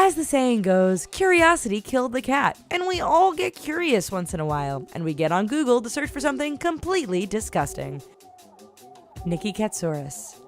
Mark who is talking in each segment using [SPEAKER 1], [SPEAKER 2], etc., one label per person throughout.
[SPEAKER 1] As the saying goes, curiosity killed the cat, and we all get curious once in a while, and we get on Google to search for something completely disgusting. Nicky Katsouris.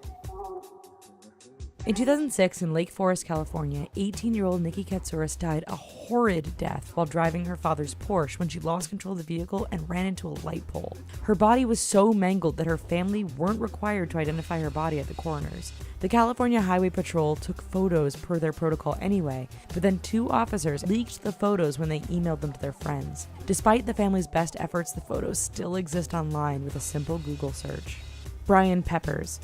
[SPEAKER 1] In 2006, in Lake Forest, California, 18-year-old Nicky Katsouris died a horrid death while driving her father's Porsche when she lost control of the vehicle and ran into a light pole. Her body was so mangled that her family weren't required to identify her body at the coroner's. The California Highway Patrol took photos per their protocol anyway, but then 2 officers leaked the photos when they emailed them to their friends. Despite the family's best efforts, the photos still exist online with a simple Google search. Brian Peppers.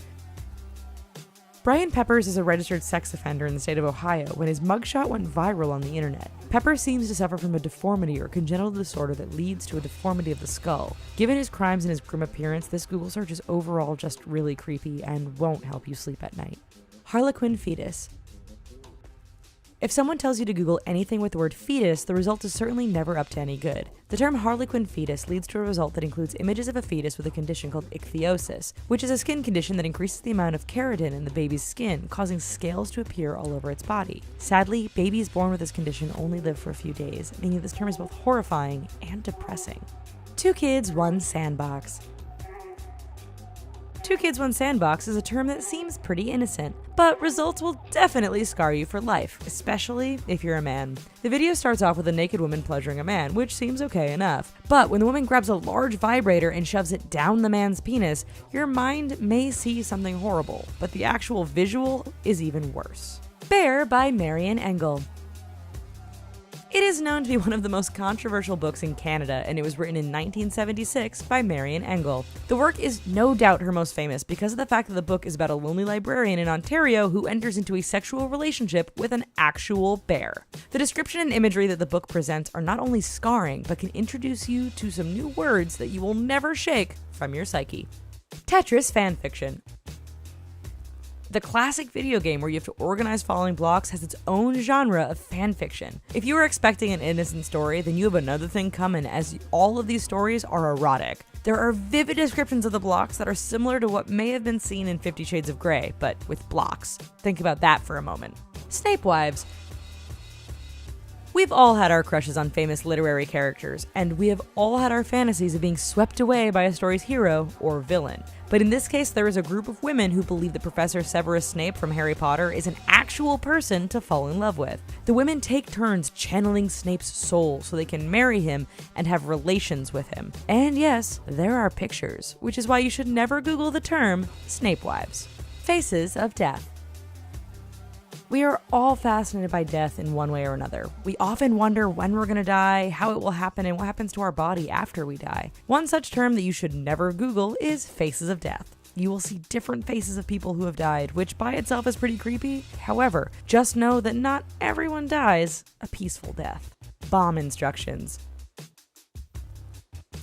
[SPEAKER 1] Brian Peppers is a registered sex offender in the state of Ohio when his mugshot went viral on the internet. Peppers seems to suffer from a deformity or congenital disorder that leads to a deformity of the skull. Given his crimes and his grim appearance, this Google search is overall just really creepy and won't help you sleep at night. Harlequin fetus. If someone tells you to Google anything with the word fetus, the result is certainly never up to any good. The term harlequin fetus leads to a result that includes images of a fetus with a condition called ichthyosis, which is a skin condition that increases the amount of keratin in the baby's skin, causing scales to appear all over its body. Sadly, babies born with this condition only live for a few days, meaning this term is both horrifying and depressing. 2 kids, 1 sandbox. 2 kids, 1 sandbox is a term that seems pretty innocent, but results will definitely scar you for life, especially if you're a man. The video starts off with a naked woman pleasuring a man, which seems okay enough. But when the woman grabs a large vibrator and shoves it down the man's penis, your mind may see something horrible, but the actual visual is even worse. Bear by Marian Engel. It is known to be one of the most controversial books in Canada, and it was written in 1976 by Marian Engel. The work is no doubt her most famous because of the fact that the book is about a lonely librarian in Ontario who enters into a sexual relationship with an actual bear. The description and imagery that the book presents are not only scarring, but can introduce you to some new words that you will never shake from your psyche. Tetris fanfiction. The classic video game where you have to organize falling blocks has its own genre of fanfiction. If you were expecting an innocent story, then you have another thing coming, as all of these stories are erotic. There are vivid descriptions of the blocks that are similar to what may have been seen in 50 Shades of Grey, but with blocks. Think about that for a moment. Snape Wives. We've all had our crushes on famous literary characters, and we have all had our fantasies of being swept away by a story's hero or villain. But in this case, there is a group of women who believe that Professor Severus Snape from Harry Potter is an actual person to fall in love with. The women take turns channeling Snape's soul so they can marry him and have relations with him. And yes, there are pictures, which is why you should never Google the term Snape Wives. Faces of Death. We are all fascinated by death in one way or another. We often wonder when we're going to die, how it will happen, and what happens to our body after we die. One such term that you should never Google is faces of death. You will see different faces of people who have died, which by itself is pretty creepy. However, just know that not everyone dies a peaceful death. Bomb instructions.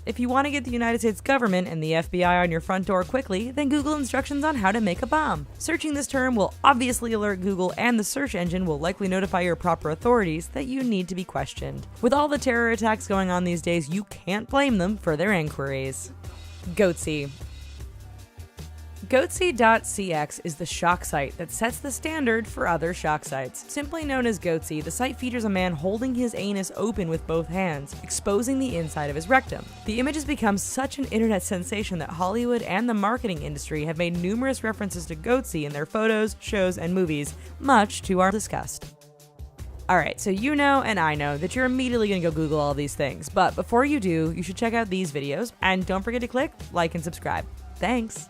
[SPEAKER 1] If you want to get the United States government and the FBI on your front door quickly, then Google instructions on how to make a bomb. Searching this term will obviously alert Google, and the search engine will likely notify your proper authorities that you need to be questioned. With all the terror attacks going on these days, you can't blame them for their inquiries. Goatse. Goatse.cx is the shock site that sets the standard for other shock sites. Simply known as Goatse, the site features a man holding his anus open with both hands, exposing the inside of his rectum. The image has become such an internet sensation that Hollywood and the marketing industry have made numerous references to Goatse in their photos, shows, and movies, much to our disgust. Alright, so you know and I know that you're immediately going to go Google all these things, but before you do, you should check out these videos, and don't forget to click like and subscribe. Thanks!